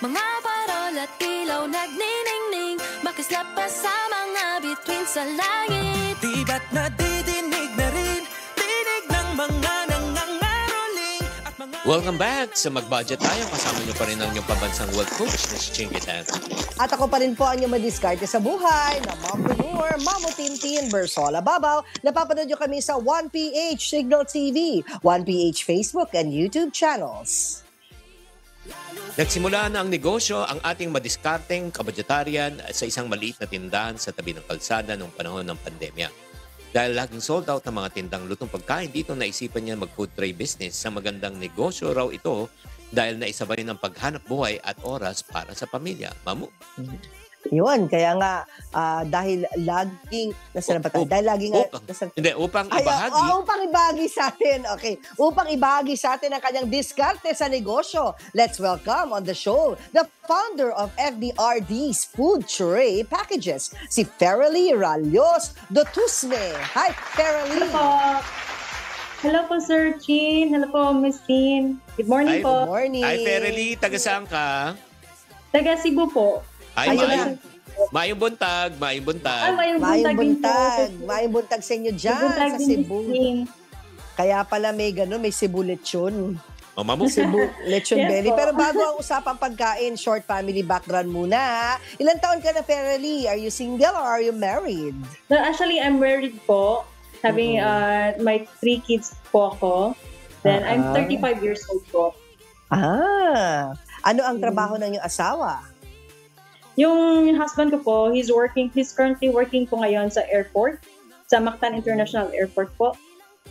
Mga parol at ilaw nagniningning, makislap pa sa mga bituin sa langit. Di ba't nadidinig na rin, dinig ng mga nangangaroling at mga... Welcome back sa Mag-Budget Tayo. Kasama niyo pa rin ang inyong pambansang wealth coach, Ms. Chinky Tan. At ako pa rin po ang inyong madiskarte sa buhay na mompreneur, Mamo Tintin, Bersola Babaw. Napapanood nyo kami sa 1PH Signal TV, 1PH Facebook and YouTube channels. Nagsimula na ang negosyo ang ating madiskarteng kabudgetarian sa isang maliit na tindahan sa tabi ng kalsada noong panahon ng pandemya. Dahil laging sold out ng mga tindang lutong pagkain, dito naisipan niya mag-food tray business. Sa magandang negosyo raw ito dahil naisabay ng paghanap buhay at oras para sa pamilya. Mamu? Yun, kaya nga, dahil laging, nasa na ba tayo? Dahil laging, upang ibahagi. Upang ibahagi sa atin, okay. Upang ibahagi sa atin ang kanyang diskarte sa negosyo. Let's welcome on the show, the founder of FDRD's Food Tray Packages, si Feralie Ralios Dotusme. Hi, Feralie. Hello po. Hello po, Sir Chin. Hello po, Miss Tin. Good morning po. Good morning. Hi, Feralie. Taga saan ka? Taga Cebu po. Ay, Mayong buntag. Mayong buntag. Mayong buntag sa inyo dyan sa Cebu. Kaya pala may gano'n, may Cebu lechon. Mamu? Cebu lechon Yes, belly. po. Pero bago ang usapang pagkain, short family background muna. Ilan taon ka na, Feralie? Are you single or are you married? No, actually, I'm married po. Having my 3 kids po ako. Then, I'm 35 years old po. Ano ang trabaho ng iyong asawa? Yung husband ko po, he's currently working po ngayon sa airport, sa Mactan International Airport po,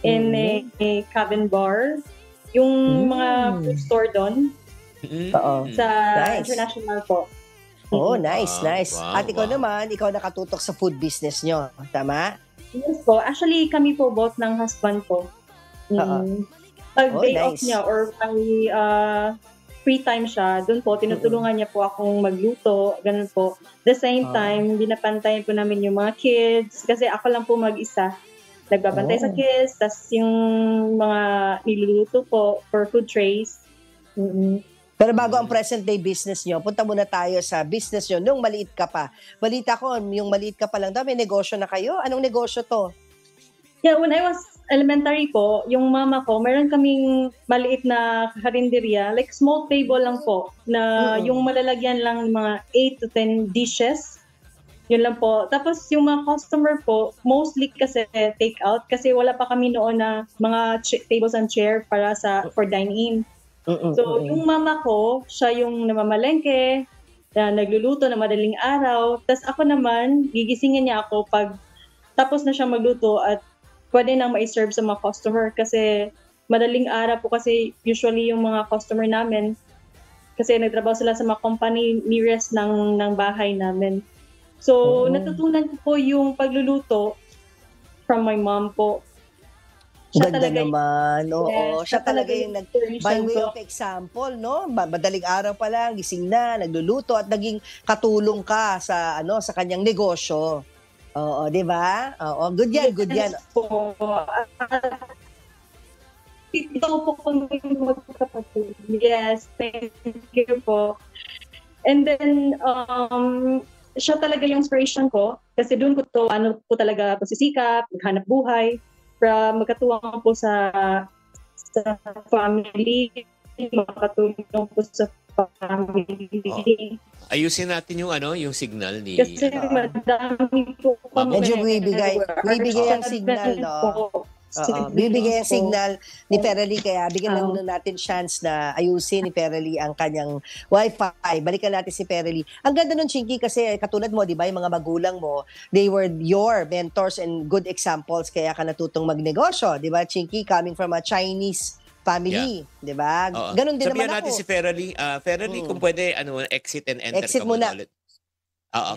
in a cabin bar. Yung mga food store doon, sa international po. Oh, nice. Wow, At ikaw naman, ikaw nakatutok sa food business nyo. Tama? Yes po. Actually, kami po both ng husband ko. Pag day off nice. niya or may free time siya, doon po, tinutulungan niya po akong magluto, ganun po. The same time, binapantayan po namin yung mga kids, kasi ako lang po mag-isa. Nagbabantay sa kids, tas yung mga niluluto po for food trays. Pero bago ang present day business nyo, punta muna tayo sa business nyo nung maliit ka pa. Balita ko, yung maliit ka pa lang daw, may negosyo na kayo. Anong negosyo to? Yeah, when I was elementary po, yung mama ko, meron kaming maliit na karinderya, like small table lang po, na yung malalagyan lang mga 8 to 10 dishes. Yun lang po. Tapos yung mga customer po, mostly kasi take out, kasi wala pa kami noon na mga tables and chair para for dine-in. So yung mama ko, siya yung namamalengke, na nagluluto na madaling araw. Tapos ako naman, gigisingin niya ako pag tapos na siya magluto at pwede nang ma-serve sa mga customer kasi madaling araw po kasi usually yung mga customer namin kasi nagtrabaho sila sa mga company nearest ng bahay namin. So, natutunan ko po yung pagluluto from my mom po. Siya talaga naman. Oo, siya talaga yung by way of example, no? Madaling araw pa lang, gising na, nagluluto at naging katulong ka sa sa kanyang negosyo. Oo, di ba? Oo, good yan. Ito po kami magkakapatid. Yes, thank you po. And then, siya talaga yung inspiration ko kasi doon ko po talaga pasisikap, maghanap buhay, para magkatuwang po sa family, makatulong po sa family. Ayusin natin yung yung signal ni kasi madami po kami. Medyo bibigay ang signal, no? Bibigay ang signal ni Feralie, kaya bigyan lang muna natin chance na ayusin ni Feralie ang kanyang wifi. Balikan natin si Feralie. Ang ganda nun, Chinky, kasi katulad mo, di ba, yung mga magulang mo, they were your mentors and good examples, kaya ka natutong magnegosyo, di ba, Chinky, coming from a Chinese family, di ba? Ganun din sabihan naman natin ako. si Feralie. Feralie, kung pwede, exit and enter Exit ka muna muna. ulit.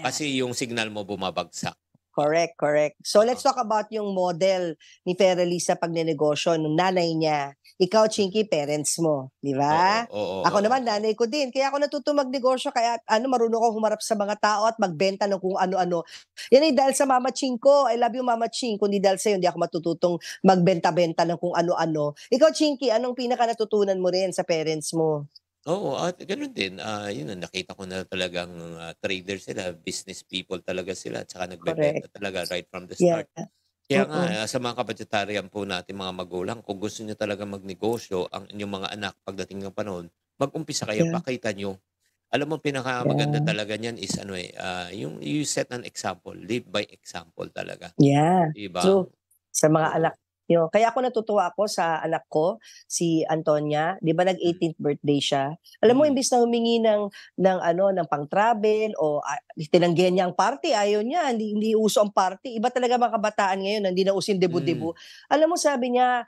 Kasi yung signal mo bumabagsak. Correct. So let's talk about yung model ni Feralie sa pagnenegosyo ng nanay niya. Ikaw, Chinky, parents mo, di ba? Ako naman, nanay ko din. Kaya ako natutong magnegosyo, kaya marunong ako humarap sa mga tao at magbenta ng kung ano-ano. Yan ay dahil sa Mama Ching ko. I love you, Mama Ching. Kundi dahil sa'yo, hindi ako matututong magbenta-benta ng kung ano-ano. Ikaw, Chinky, anong pinaka natutunan mo rin sa parents mo? Oo, at gano'n din, yun ang nakita ko na talagang, trader sila, business people talaga sila, tsaka nagbebenta Correct. talaga right from the Yeah. start. Kaya nga, Mm. sa mga kabadyetarian po natin mga magulang, kung gusto niyo talaga magnegosyo ang inyong mga anak pagdating ng panahon, mag-umpisa kayo, Yeah. pakita niyo. Alam mo pinakamaganda Yeah. talaga niyan is ano, yung you set an example, live by example talaga, Yeah. 'di ba? True. Sa mga Oo. anak niyo. Kaya ako natutuwa ako sa anak ko, si Antonia, 'di ba Hmm. nag-18th birthday siya. Alam mo Hmm. imbis na humingi ng ano, ng pang-travel o tinanggihan niya ang party, ayaw niya, hindi uso ang party. Iba talaga mga kabataan ngayon, hindi na uso yung Hmm. debo-debo. Alam mo sabi niya,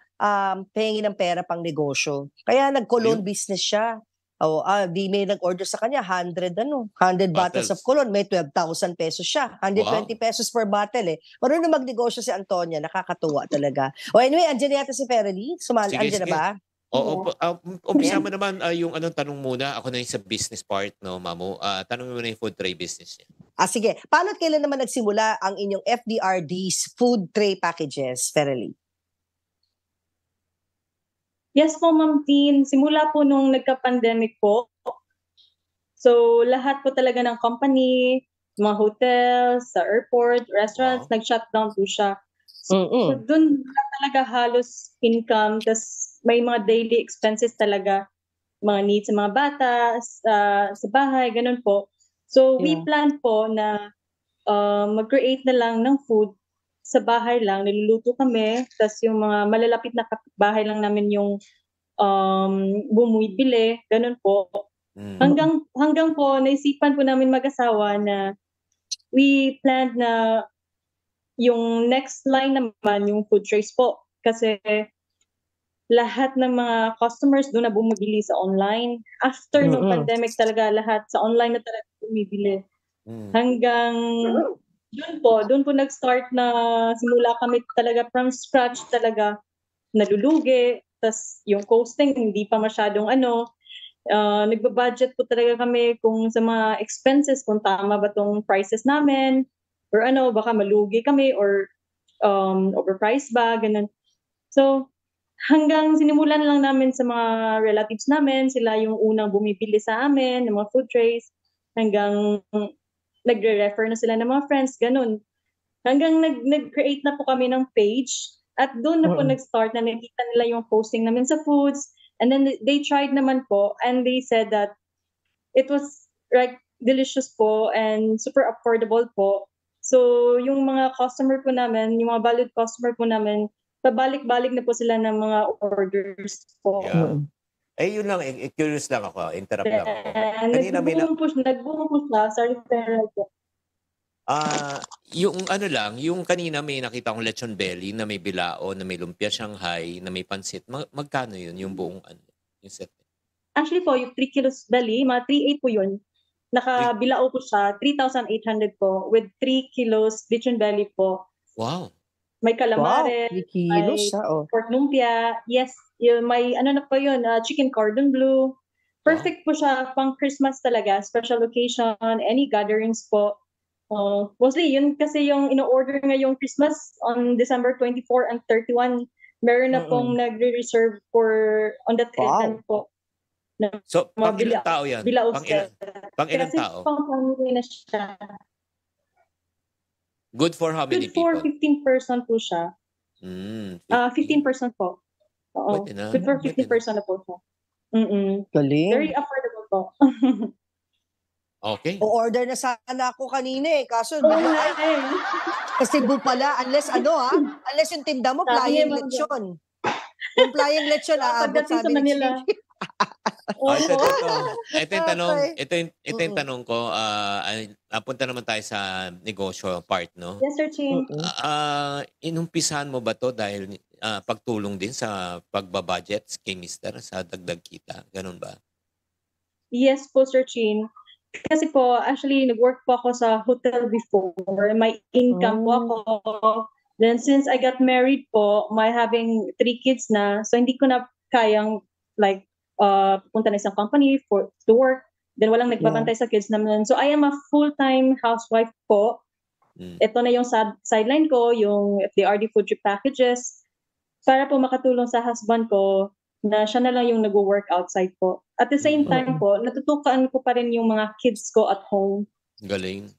pahingi ng pera pang negosyo. Kaya nag-cologne Ayun, business siya. Oh, di may nag-order sa kanya 100 bottles of bottles. cologne, may 12,000 pesos siya. 120 Wow! pesos per bottle eh. Marunong magnegosyo si Antonia, nakakatuwa talaga. O anyway, andiyan yata si Ferely. Sige, Andiyan na sige. ba? Oo, Yeah. umpisa Ayan. mo naman, yung anong tanong muna, ako na yung sa business part 'no, Mamu. Tanungin mo na yung food tray business niya. Sige. Paano at kailan naman nagsimula ang inyong FDRD's food tray packages, Ferely? Yes po, Ma'am Tin. Simula po nung nagka-pandemic po. So, lahat po talaga ng company, mga hotels, sa airport, restaurants, Wow. nag-shutdown po siya. So, Mm. dun wala talaga halos income, tas may mga daily expenses talaga, mga needs sa mga bata, sa bahay, ganun po. So, we Yeah. plan po na mag-create na lang ng food sa bahay lang, niluluto kami, tas yung mga malalapit na kapitbahay lang namin yung bumibili, ganun po. Hmm. Mm. Hanggang po naisipan po namin mag-asawa na we planned na yung next line naman yung food trays po. Kasi lahat ng mga customers doon na bumibili sa online. After nung Mm. pandemic talaga lahat sa online na talaga bumibili. Hmm. Hanggang doon po nag-start na simula kami talaga from scratch talaga. Nalulugi, tas yung costing hindi pa masyadong nagba-budget po talaga kami kung sa mga expenses, kung tama ba tong prices namin, or baka malugi kami or overpriced ba, ganun. So, hanggang sinimulan lang namin sa mga relatives namin, sila yung unang bumibili sa amin ng mga food trays, hanggang nagre-refer na sila ng mga friends, ganun. Hanggang nag-create na po kami ng page at doon na po Mm. nag-start na nakita nila yung posting namin sa foods, and then they tried naman po and they said that it was like delicious po and super affordable po. So yung mga customer po namin, yung mga valued customer po namin, pabalik-balik na po sila ng mga orders po. Yeah. Mm. Yun lang, curious lang ako, interrupt lang ako. Then Kanina may nag-boom po siya sa referral po. yung ano lang, yung kanina may nakita kong lechon belly na may bilao, na may lumpia Shanghai, na may pansit. Magkano yun, yung buong ano, yung set? Actually po, yung 3 kilos belly, mga 3.8 po yun. Three- Nakabilao po siya, 3,800 po, with 3 kilos lechon belly po. Wow. May Wow, calamares, 3 kilos may Oh. pork lumpia, yes, may na po yun, chicken cordon bleu. Perfect po siya pang Christmas talaga, special occasion, any gatherings po. Mostly yun kasi yung ino-order ngayong Christmas on December 24 and 31. Meron na pong nagre-reserve for on that Wow. event po. Na So, mga pang ilang tao yan? bilao Pang ilang Kasi tao? pang family na siya. Good for how many Good for people? 15% po siya. 15% po. Oo. Pwede na. Good for Pwede 15% na po siya. Galing. Very affordable po. Okay. O-order na sana ako kanina kaso Oo bigla, nga eh. kasi Cebu pala, unless yung tinda mo, Sabi flying niya, lechon. Yung flying lechon, aabot Pagdating sa sabi ni Manila. Chichi. Ito. Ito yung tanong, Okay. ito yung tanong ko, napunta naman tayo sa negosyo part, no? Yes, Sir Chin. Inumpisahan mo ba to dahil pagtulong din sa pagbabudget kay Mister sa dagdag kita? Ganun ba? Yes po, Sir Chin. Kasi po, actually, nag-work po ako sa hotel before. May income po ako. Then, since I got married po, my having 3 kids na, so hindi ko na kayang, like, pupunta na isang company to work. Then, walang nagbabantay sa kids naman. So, I am a full-time housewife po. Ito na yung sideline ko, yung FDRD food trip packages. Para po makatulong sa husband ko na siya na lang yung nag-work outside po. At the same time po, natutukan ko pa rin yung mga kids ko at home. Galing.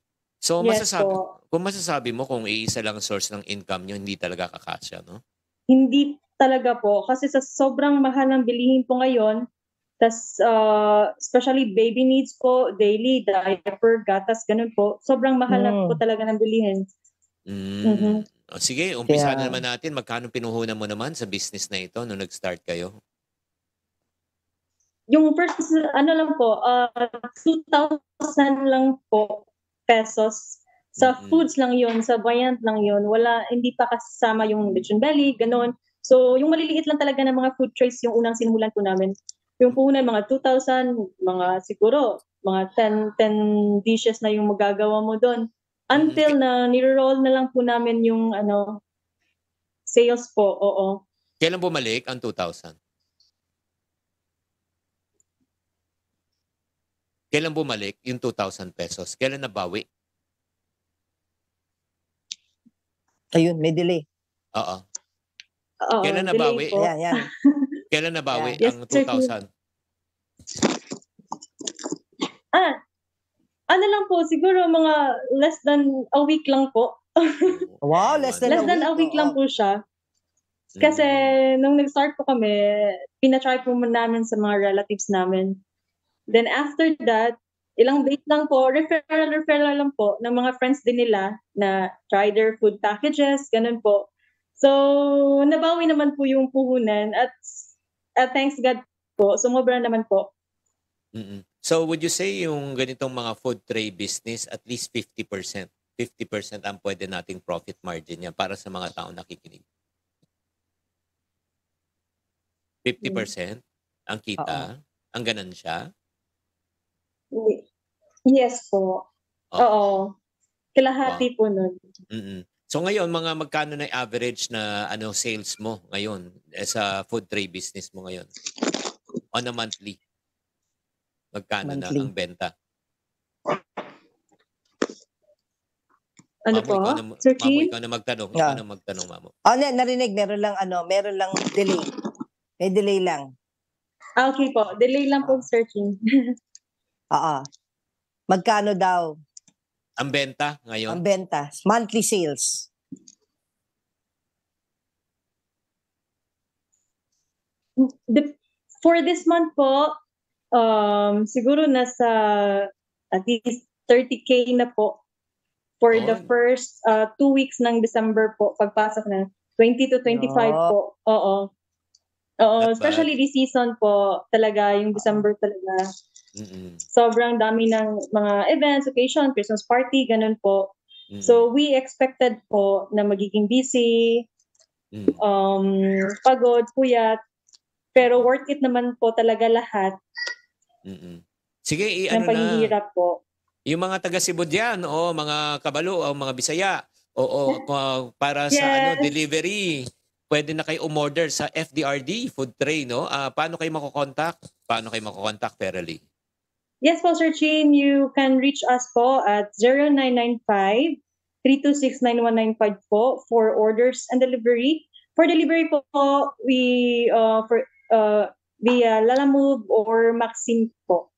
So, Yes po. kung masasabi mo kung iisa lang source ng income nyo, hindi talaga kakasya, no? Hindi talaga po. Kasi sa sobrang mahal ng bilihin po ngayon, tas especially baby needs po, daily, diaper, gatas, ganun po. Sobrang mahal na po talaga ng bilihin. Sige, umpisa na naman natin. Magkano pinuhunan mo naman sa business na ito nung nag-start kayo? Yung first, lang po, 2,000 lang po pesos. Sa foods lang yun, sa Viand lang yun. Hindi pa kasama yung lechon belly, ganun. So, yung maliliit lang talaga ng mga food trays yung unang sinimulan po namin. Yung puhunan, mga 2,000, siguro, mga 10 dishes na yung magagawa mo doon. Until na niro-roll na lang po namin yung sales po, oo. Kailan bumalik ang 2,000? Kailan bumalik yung 2,000 pesos? Kailan nabawi? Ayun, may delay. Oo. Oo, Kailan delay nabawi? po. Yan. Kailan nabawi Yes, ang sir. 2,000? Lang po, siguro mga less than a week lang po. Wow, less than a week lang po siya. Kasi nung nag-start po kami, pinatry po namin sa mga relatives namin. Then after that, ilang days lang po, referral lang po ng mga friends din nila na try their food packages, ganun po. So, nabawi naman po yung puhunan at thanks God po, sumobra naman po. So, would you say yung ganitong mga food tray business, at least 50%? 50% ang pwede nating profit margin niya para sa mga tao nakikinig. 50% ang kita, ang ganansya. Yes po. Oo. Kalahati po nun. So ngayon, mga magkano na average na sales mo ngayon sa food tray business mo ngayon? On a monthly? Magkano na ang benta? Ano Mamo, po? Sir Mamo, Chin? ikaw na magtanong. Ikaw na magtanong, Mamo. Narinig, meron lang delay. May delay lang. Okay po. Delay lang po, Sir Chin. Magkano daw Ang benta ngayon? ang benta? Monthly sales. For this month po, siguro nasa at least 30K na po for the first 2 weeks ng December po, pagpasok na 20 to 25 po. Oo. Especially this season po, talaga, yung December talaga. Sobrang dami ng mga events, occasion, Christmas party, ganun po. So, we expected po na magiging busy, pagod, puyat, pero worth it naman po talaga lahat. Sige, ng paghihirap po. Yung mga taga Cebu dyan, mga Kabalo, o mga Bisaya, para sa delivery, pwede na kayo umorder sa FDRD, food tray, no? Paano kayo makokontak? Ferely? Yes po, Sir Chin. You can reach us po at 0995-326-9195 po for orders and delivery. For delivery po, we via Lalamove or Maxim po.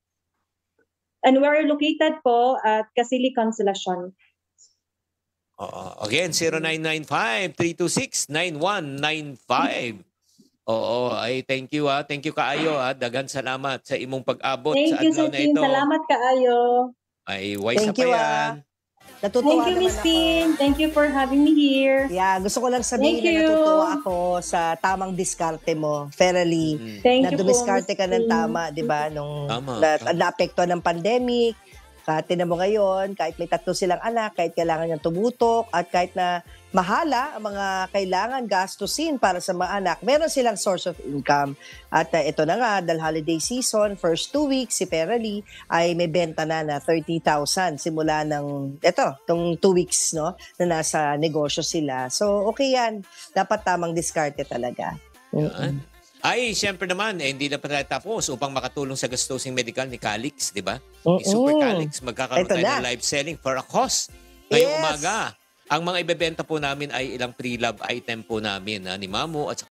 And we're located po at Casili Consolacion. Again, 0995-326-9195. Thank you Thank you kaayo Dagan salamat sa imong pag-abot sa adlaw na ito. Salamat kaayo. Ay, wise pa yan. Natutuwa Thank you, Miss naman ako. Tin. Thank you for having me here. Yeah, gusto ko lang sabihin Thank na you. natutuwa ako sa tamang diskarte mo, Ferely. Thank Na you po, dumiskarte ka Miss ng Tin. tama, di ba? Nung Tama. naapektuhan ng pandemic, tinan mo ngayon, kahit may 3 silang anak, kahit kailangan niyang tumutok, at kahit na mahala ang mga kailangan gastusin para sa mga anak, meron silang source of income. At ito na nga, dahil holiday season, first 2 weeks, si Ferely ay may benta na 30,000 simula ng, itong 2 weeks, no, na nasa negosyo sila. So, okay yan. Dapat tamang diskarte talaga. Yan. Ay, siyempre naman, hindi na pa tayo tapos upang makatulong sa gastusing medical ni Calix, di ba? Ni Super Calix, magkakaroon Ito tayo na. ng live selling for a cost ngayong Yes. umaga. Ang mga ibebenta po namin ay ilang pre-love item po namin ni Mamo at